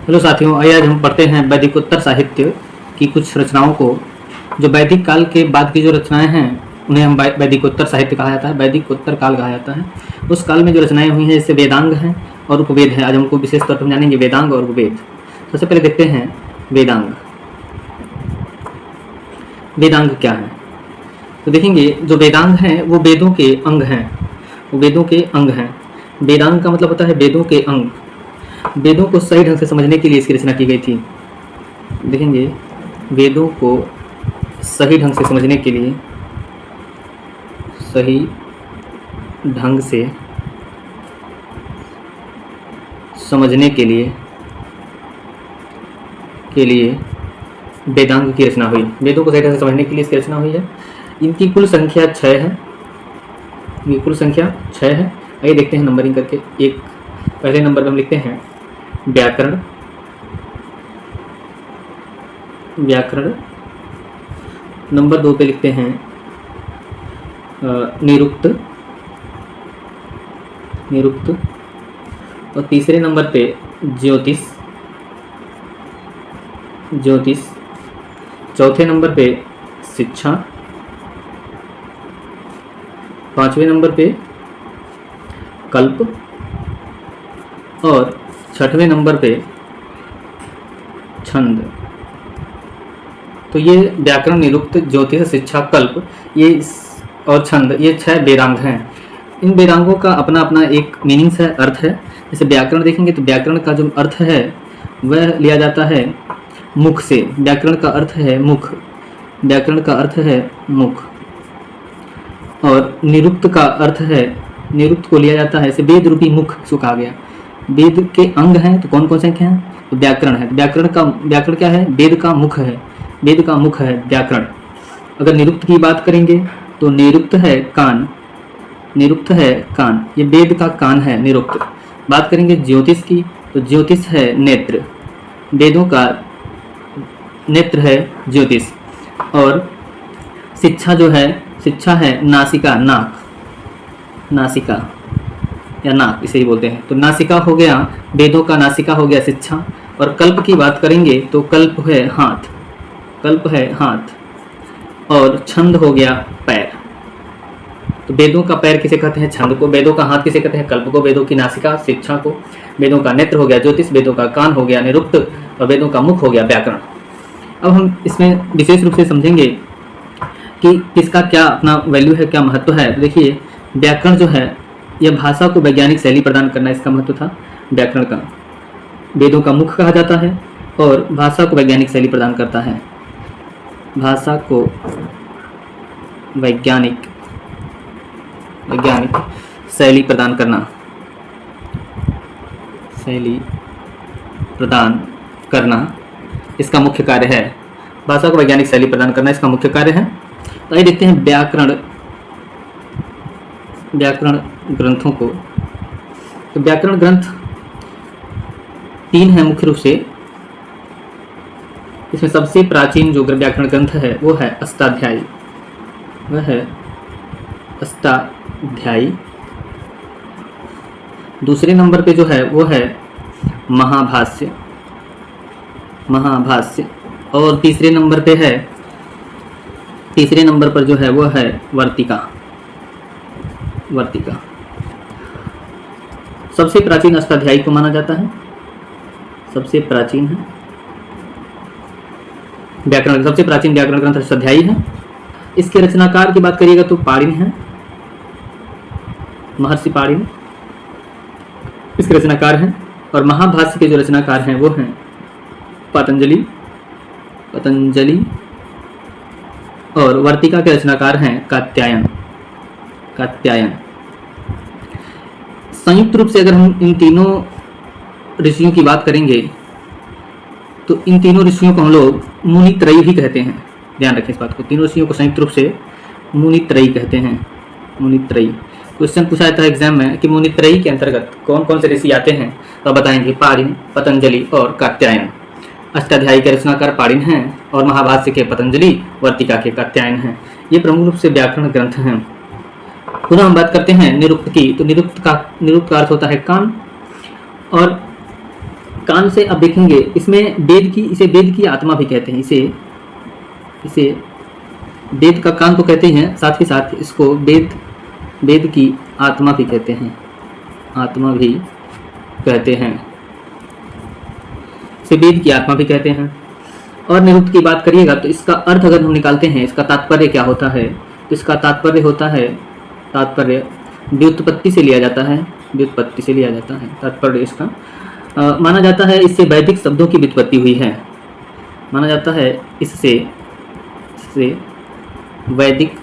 Hello साथियों, आइए आज हम पढ़ते हैं वैदिकोत्तर साहित्य की कुछ रचनाओं को। जो वैदिक काल के बाद की जो रचनाएं हैं उन्हें हम वैदिकोत्तर साहित्य कहा जाता है, वैदिकोत्तर काल कहा जाता है। उस काल में जो रचनाएं हुई हैं जैसे वेदांग है और उपवेद है। आज हमको विशेष तौर पर हम जानेंगे वेदांग और उपवेद। सबसे पहले देखते हैं वेदांग। वेदांग क्या है? तो देखेंगे जो वेदांग हैं वो वेदों के अंग हैं, वो वेदों के अंग हैं। वेदांग का मतलब होता है वेदों के अंग। वेदों को सही ढंग से समझने के लिए इसकी रचना की गई थी। देखेंगे वेदों को सही ढंग से समझने के लिए, सही ढंग से समझने के लिए वेदांग की रचना हुई। वेदों को सही ढंग से समझने के लिए इसकी रचना हुई है। इनकी कुल संख्या 6 है। इनकी कुल संख्या 6 है। आइए देखते हैं नंबरिंग करके। एक पहले नंबर पर हम लिखते हैं व्याकरण। व्याकरण। नंबर 2 पे लिखते हैं निरुक्त। निरुक्त। और तीसरे नंबर पे ज्योतिष। ज्योतिष। चौथे नंबर पे शिक्षा। पांचवें नंबर पे कल्प। और छठवें नंबर पे छंद। तो ये व्याकरण, निरुक्त, ज्योतिष, शिक्षा, कल्प ये और छंद, ये 6 वेदांग हैं। इन वेदांगों का अपना अपना एक मीनिंग्स है, अर्थ है। जैसे व्याकरण देखेंगे तो व्याकरण का जो अर्थ है वह लिया जाता है मुख से। व्याकरण का अर्थ है मुख। व्याकरण का अर्थ है मुख। और निरुक्त का अर्थ है, निरुक्त को लिया जाता है, जैसे वेद रूपी मुख इसको कहा गया। वेद के अंग हैं तो कौन कौन से हैं? तो व्याकरण है। व्याकरण क्या है? वेद का मुख है। वेद का मुख है व्याकरण। अगर निरुक्त की बात करेंगे तो निरुक्त है कान। निरुक्त है कान, ये वेद का कान है निरुक्त। बात करेंगे ज्योतिष की तो ज्योतिष है नेत्र। वेदों का नेत्र है ज्योतिष। और शिक्षा जो है, शिक्षा है नासिका, नाक। नासिका या नाक इसे ही बोलते हैं। तो नासिका हो गया, वेदों का नासिका हो गया शिक्षा। और कल्प की बात करेंगे तो कल्प है हाथ। कल्प है हाथ। और छंद हो गया पैर। तो वेदों का पैर किसे कहते हैं? छंद को। वेदों का हाथ किसे कहते हैं? कल्प को। वेदों की नासिका शिक्षा को। वेदों का नेत्र हो गया ज्योतिष। वेदों का कान हो गया निरुक्त। और वेदों का मुख हो गया व्याकरण। अब हम इसमें विशेष रूप से समझेंगे कि किसका क्या अपना वैल्यू है, क्या महत्व है। तो देखिए व्याकरण जो है यह भाषा को वैज्ञानिक शैली प्रदान करना, इसका महत्व था व्याकरण का। वेदों का मुख कहा जाता है और भाषा को वैज्ञानिक शैली प्रदान करता है। भाषा को वैज्ञानिक शैली प्रदान करना, शैली प्रदान करना इसका मुख्य कार्य है। भाषा को वैज्ञानिक शैली प्रदान करना इसका मुख्य कार्य है। तो आइए देखते हैं व्याकरण ग्रंथों को। तो व्याकरण ग्रंथ 3 है मुख्य रूप से। इसमें सबसे प्राचीन जो व्याकरण ग्रंथ है वो है अष्टाध्यायी। वह है अष्टाध्यायी। दूसरे नंबर पे जो है वो है महाभाष्य। महाभाष्य। और तीसरे नंबर पे है, तीसरे नंबर पर जो है वो है वर्तिका। वर्तिका सबसे प्राचीन अष्टाध्यायी को माना जाता है। सबसे प्राचीन है व्याकरण, सबसे प्राचीन व्याकरण ग्रंथ अष्टाध्यायी है। इसके रचनाकार की बात करिएगा तो पाणिनि है, महर्षि पाणिनि इसके रचनाकार हैं। और महाभाष्य के जो रचनाकार हैं वो हैं पतंजलि। पतंजलि। और वर्तिका के रचनाकार हैं कात्यायन। कात्यायन। संयुक्त रूप से अगर हम इन तीनों ऋषियों की बात करेंगे तो इन तीनों ऋषियों को हम लोग मुनित्रयी भी कहते हैं। ध्यान रखें इस बात को, तीनों ऋषियों को संयुक्त रूप से मुनित्रयी कहते हैं। मुनित्रयी। क्वेश्चन पूछा जाता है एग्जाम में कि मुनित्रयी के अंतर्गत कौन कौन से ऋषि आते हैं, तो बताएंगे पाणिनि, पतंजलि और कात्यायन। अष्टाध्यायी के रचनाकार पाणिनि हैं और महाभाष्य के पतंजलि, वर्तिका के कात्यायन हैं। ये प्रमुख रूप से व्याकरण ग्रंथ हैं। पुनः हम बात करते हैं निरुक्त की। तो निरुक्त का अर्थ होता है कान। और कान से अब देखेंगे, इसमें इसे वेद की आत्मा भी कहते हैं। इसे वेद का कान तो कहते हैं, साथ ही साथ इसको वेद की आत्मा भी कहते हैं, आत्मा भी कहते हैं, इसे वेद की आत्मा भी कहते हैं। और निरुक्त की बात करिएगा तो इसका अर्थ अगर हम निकालते हैं, इसका तात्पर्य क्या होता है, तो इसका तात्पर्य होता है, तात्पर्य व्युत्पत्ति से लिया जाता है, व्युत्पत्ति से लिया जाता है तात्पर्य इसका। माना जाता है इससे वैदिक शब्दों की व्युत्पत्ति हुई है, माना जाता है इससे वैदिक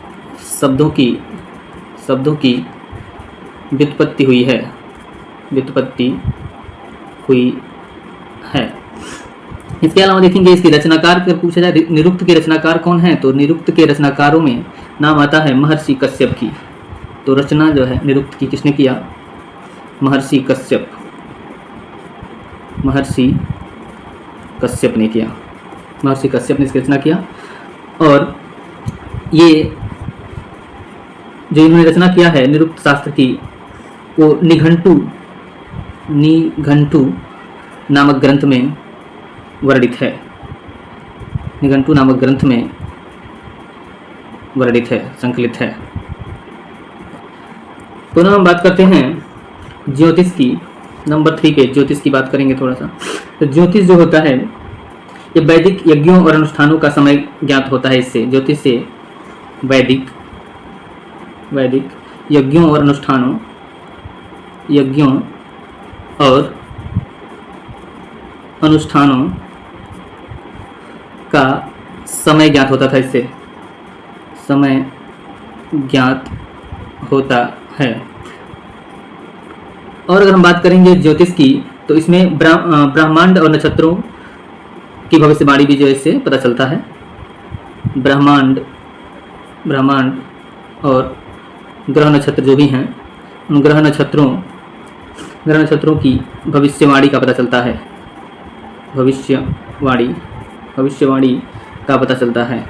शब्दों की व्युत्पत्ति हुई है, व्युत्पत्ति हुई है। इसके अलावा देखेंगे इसकी रचनाकार का पूछा जाए, निरुक्त के रचनाकार कौन है, तो निरुक्त के रचनाकारों में नाम आता है महर्षि कश्यप की। तो रचना जो है निरुक्त की किसने किया, महर्षि कश्यप ने किया, महर्षि कश्यप ने इसकी रचना किया। और ये जो इन्होंने रचना किया है निरुक्त शास्त्र की, वो निघंटु नामक ग्रंथ में वर्णित है, निघंटु नामक ग्रंथ में वर्णित है, संकलित है। पुनः हम बात करते हैं ज्योतिष की, नंबर 3 पे ज्योतिष की बात करेंगे थोड़ा सा। तो ज्योतिष जो होता है ये वैदिक यज्ञों और अनुष्ठानों का समय ज्ञात होता है। इससे ज्योतिष से वैदिक यज्ञों और अनुष्ठानों का समय ज्ञात होता था, इससे समय ज्ञात होता है। और अगर हम बात करेंगे ज्योतिष की, तो इसमें ब्रह्मांड और नक्षत्रों की भविष्यवाणी भी जो इससे पता चलता है। ब्रह्मांड और ग्रह नक्षत्र जो भी हैं, उन ग्रह नक्षत्रों की भविष्यवाणी का पता चलता है, भविष्यवाणी का पता चलता है।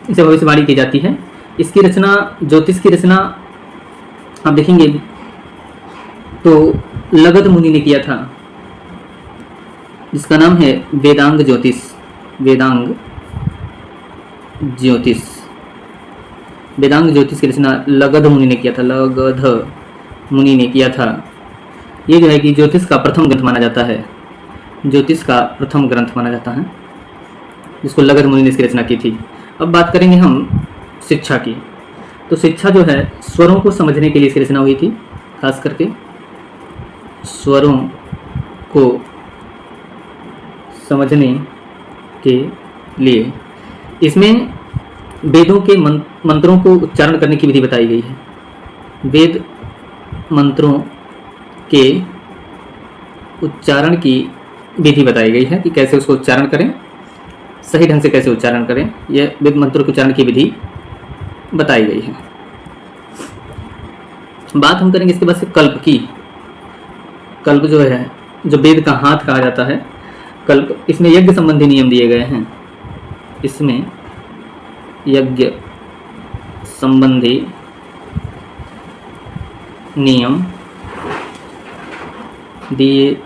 इसे भविष्यवाणी की जाती है। इसकी रचना, ज्योतिष की रचना आप देखेंगे तो लगध मुनि ने किया था, जिसका नाम है वेदांग ज्योतिष। वेदांग ज्योतिष की रचना लगध मुनि ने किया था। ये जो है कि ज्योतिष का प्रथम ग्रंथ माना जाता है, जिसको लगध मुनि ने इसकी रचना की थी। अब बात करेंगे हम शिक्षा की। तो शिक्षा जो है स्वरों को समझने के लिए इसकी रचना हुई थी, खास करके स्वरों को समझने के लिए। इसमें वेदों के मंत्रों को उच्चारण करने की विधि बताई गई है। वेद मंत्रों के उच्चारण की विधि बताई गई है कि कैसे उसको उच्चारण करें, सही ढंग से कैसे उच्चारण करें, यह वेद मंत्रों के उच्चारण की विधि बताई गई है। बात हम करेंगे इसके बाद से कल्प की। कल्प जो है, जो वेद का हाथ कहा जाता है कल्प, इसमें यज्ञ संबंधी नियम दिए गए हैं। इसमें यज्ञ संबंधी नियम दिए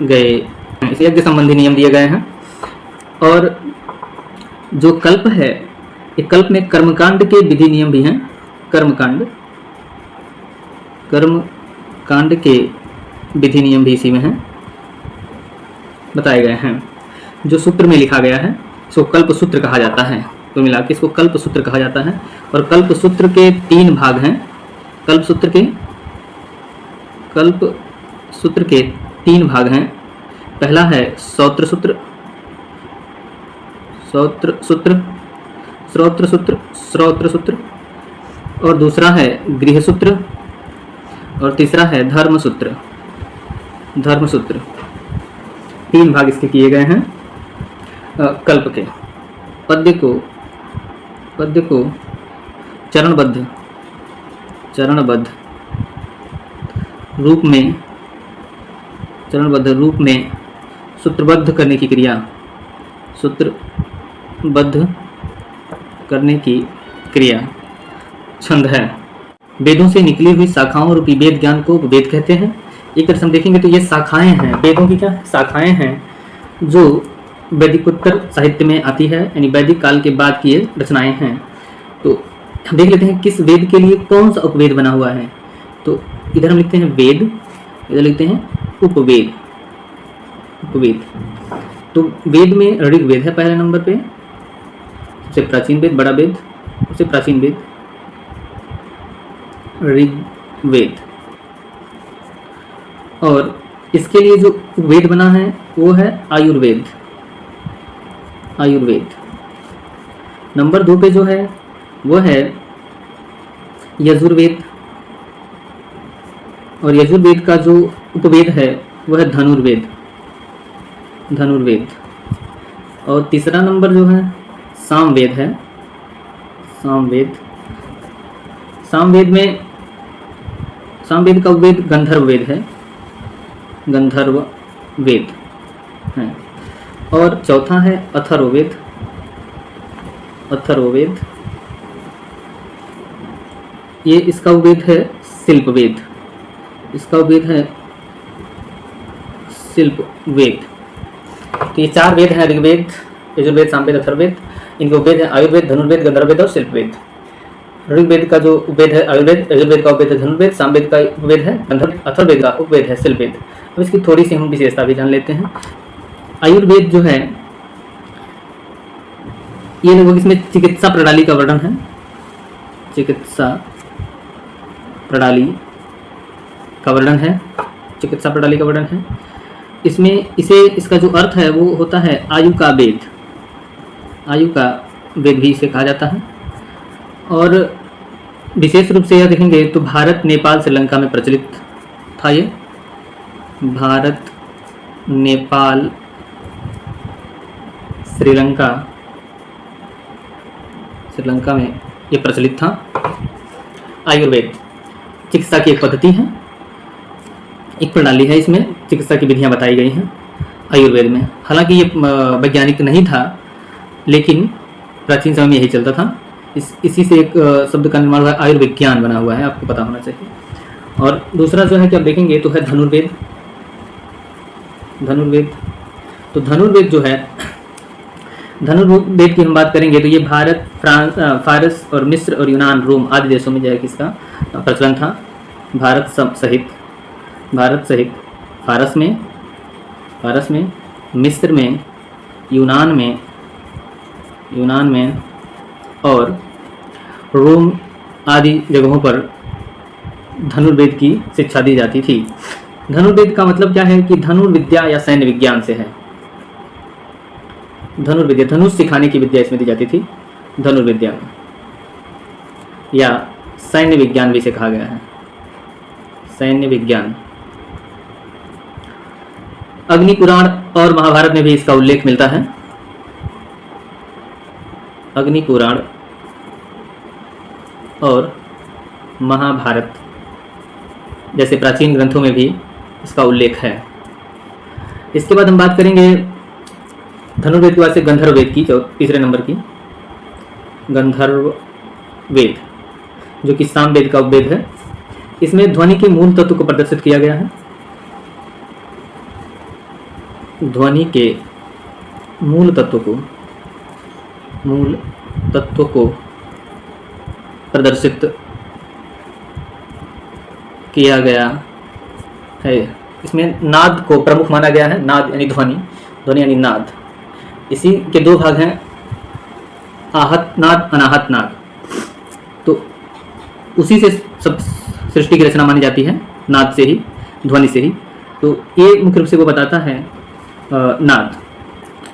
गए हैं, इस यज्ञ संबंधी नियम दिए गए हैं। और जो कल्प है, ये कल्प में कर्मकांड के विधि नियम भी हैं। कर्मकांड के विधि नियम भी इसी में हैं, बताए गए हैं। जो सूत्र में लिखा गया है इसको कल्प सूत्र कहा जाता है। तो मिला के इसको कल्प सूत्र कहा जाता है। और कल्प सूत्र के 3 भाग हैं। कल्प सूत्र के 3 भाग हैं। पहला है श्रोत्र सूत्र, और दूसरा है गृह सूत्र, और तीसरा है धर्म सूत्र। 3 भाग इसके किए गए हैं कल्प के। पद्य को चरणबद्ध रूप में सूत्रबद्ध करने की क्रिया छंद है। वेदों से निकली हुई शाखाओं रूपी वेद ज्ञान को वेद कहते हैं। एक तरह से हम देखेंगे तो ये शाखाएं हैं, वेदों की क्या शाखाएं हैं जो वैदिकोत्तर साहित्य में आती है, यानी वैदिक काल के बाद की ये रचनाएं हैं। तो हम देख लेते हैं किस वेद के लिए कौन सा उपवेद बना हुआ है। तो इधर हम लिखते हैं वेद, इधर लिखते हैं उपवेद। उपवेद तो वेद में ऋग्वेद है पहले नंबर पे, सबसे प्राचीन वेद, बड़ा वेद, सबसे प्राचीन वेद ऋग्वेद। और इसके लिए जो वेद बना है वो है आयुर्वेद। आयुर्वेद नंबर 2 पे जो है वो है यजुर्वेद, और यजुर्वेद का जो उपवेद है वो है धनुर्वेद। धनुर्वेद और तीसरा नंबर जो है सामवेद है। सामवेद, सामवेद में सामवेद का वेद गंधर्व वेद है, गंधर्व वेद है। और चौथा है अथर्ववेद। अथर्ववेद ये इसका वेद है शिल्पवेद, इसका वेद है शिल्पवेद। तो ये 4 वेद हैं, ऋग्वेद, यजुर्वेद, सामवेद, अथर्ववेद। इनके वेद है आयुर्वेद, धनुर्वेद, गंधर्ववेद और शिल्पवेद। ऋग्वेद का जो उपवेद है आयुर्वेद, यजुर्वेद का उपवेद है धनुर्वेद, सामवेद का उपवेद है गंधर्व, अथर्ववेद का उपवेद है शिल्पवेद। अब इसकी थोड़ी सी हम विशेषता भी जान लेते हैं। आयुर्वेद जो है ये लगभग इसमें चिकित्सा प्रणाली का वर्णन है, चिकित्सा प्रणाली का वर्णन है, चिकित्सा प्रणाली का वर्णन है। इसमें इसका जो अर्थ है वो होता है आयु का वेद। आयु का वेद भी इसे कहा जाता है। और विशेष रूप से यह देखेंगे तो भारत, नेपाल, श्रीलंका में प्रचलित था ये। भारत, नेपाल, श्रीलंका में ये प्रचलित था। आयुर्वेद चिकित्सा की एक पद्धति है, एक प्रणाली है, इसमें चिकित्सा की विधियां बताई गई हैं आयुर्वेद में। हालांकि ये वैज्ञानिक नहीं था, लेकिन प्राचीन समय में यही चलता था। इसी से एक शब्द का निर्माण हुआ है, आयुर्विज्ञान बना हुआ है, आपको पता होना चाहिए। और दूसरा जो है कि आप देखेंगे तो है धनुर्वेद। धनुर्वेद तो धनुर्वेद जो है, धनुर्वेद की हम बात करेंगे तो ये भारत, फारस और मिस्र और यूनान, रोम आदि देशों में जो है किसका प्रचलन था। भारत सहित फारस में, मिस्र में, यूनान में और रोम आदि जगहों पर धनुर्वेद की शिक्षा दी जाती थी। धनुर्वेद का मतलब क्या है कि धनुर्विद्या या सैन्य विज्ञान से है। धनुर्विद्या, धनुष सिखाने की विद्या इसमें दी जाती थी। धनुर्विद्या या सैन्य विज्ञान भी इसे कहा गया है, सैन्य विज्ञान। अग्नि पुराण और महाभारत में भी इसका उल्लेख मिलता है। अग्नि पुराण और महाभारत जैसे प्राचीन ग्रंथों में भी इसका उल्लेख है। इसके बाद हम बात करेंगे धनुर्वेद के बाद से गंधर्ववेद की, तीसरे नंबर की गंधर्ववेद, जो कि सामवेद का उपवेद है। इसमें ध्वनि के मूल तत्व को प्रदर्शित किया गया है। ध्वनि के मूल तत्व को प्रदर्शित किया गया है। इसमें नाद को प्रमुख माना गया है। नाद यानी ध्वनि, ध्वनि यानी नाद। इसी के 2 भाग हैं, आहत नाद, अनाहत नाद। तो उसी से सब सृष्टि की रचना मानी जाती है, नाद से ही, ध्वनि से ही। तो ये मुख्य रूप से वो बताता है नाद।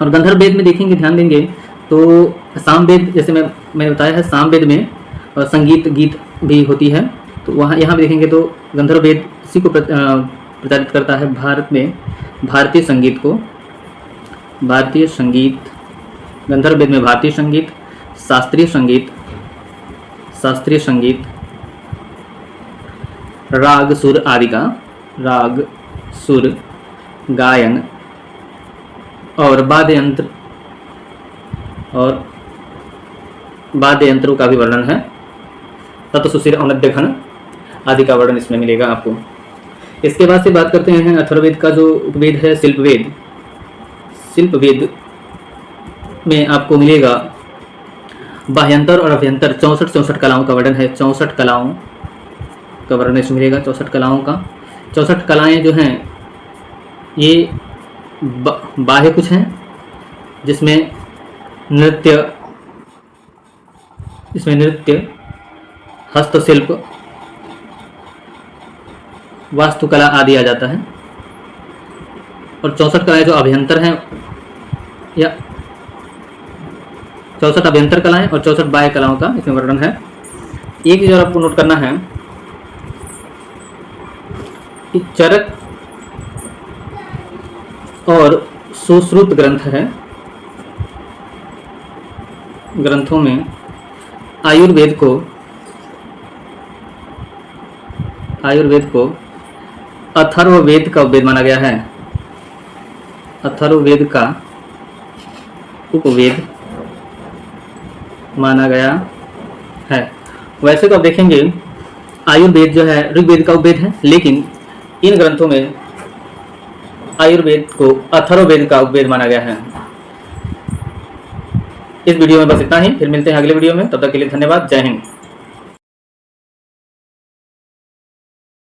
और गंधर्ववेद में देखेंगे, ध्यान देंगे तो सामवेद, जैसे मैंने बताया है, सामवेद में संगीत गीत भी होती है। तो वहाँ यहाँ भी देखेंगे तो गंधर्ववेद इसी को प्रचारित करता है। भारत में भारतीय संगीत को, भारतीय संगीत, गंधर्ववेद में भारतीय संगीत, शास्त्रीय संगीत, राग सुर आदि का, राग सुर, गायन और वाद्य यंत्रों का भी वर्णन है। तत्सुशिर औनद्य घन आदि का वर्णन इसमें मिलेगा आपको। इसके बाद से बात करते हैं अथर्ववेद का जो उपवेद है शिल्पवेद। शिल्पवेद में आपको मिलेगा बाह्यंतर और अभ्यंतर 64 कलाओं का वर्णन है। 64 कलाओं का वर्णन इसमें मिलेगा। 64 कलाओं का 64 कलाएं जो हैं ये बाह्य कुछ हैं, जिसमें नृत्य, हस्तशिल्प, वास्तुकला आदि आ जाता है। और 64 कलाएं जो अभ्यंतर हैं, या 64 अभ्यंतर कलाएं और 64 बाह्य कलाओं का इसमें वर्णन है। एक चीज और आपको नोट करना है कि चरक और सुश्रुत ग्रंथ है, ग्रंथों में आयुर्वेद को अथर्ववेद का उपवेद माना गया है। अथर्ववेद का उपवेद माना गया है। वैसे तो आप देखेंगे आयुर्वेद जो है ऋग्वेद का उपवेद है, लेकिन इन ग्रंथों में आयुर्वेद को अथर्ववेद का उपवेद माना गया है। इस वीडियो में बस इतना ही, फिर मिलते हैं अगले वीडियो में। तब तक के लिए धन्यवाद। जय हिंद।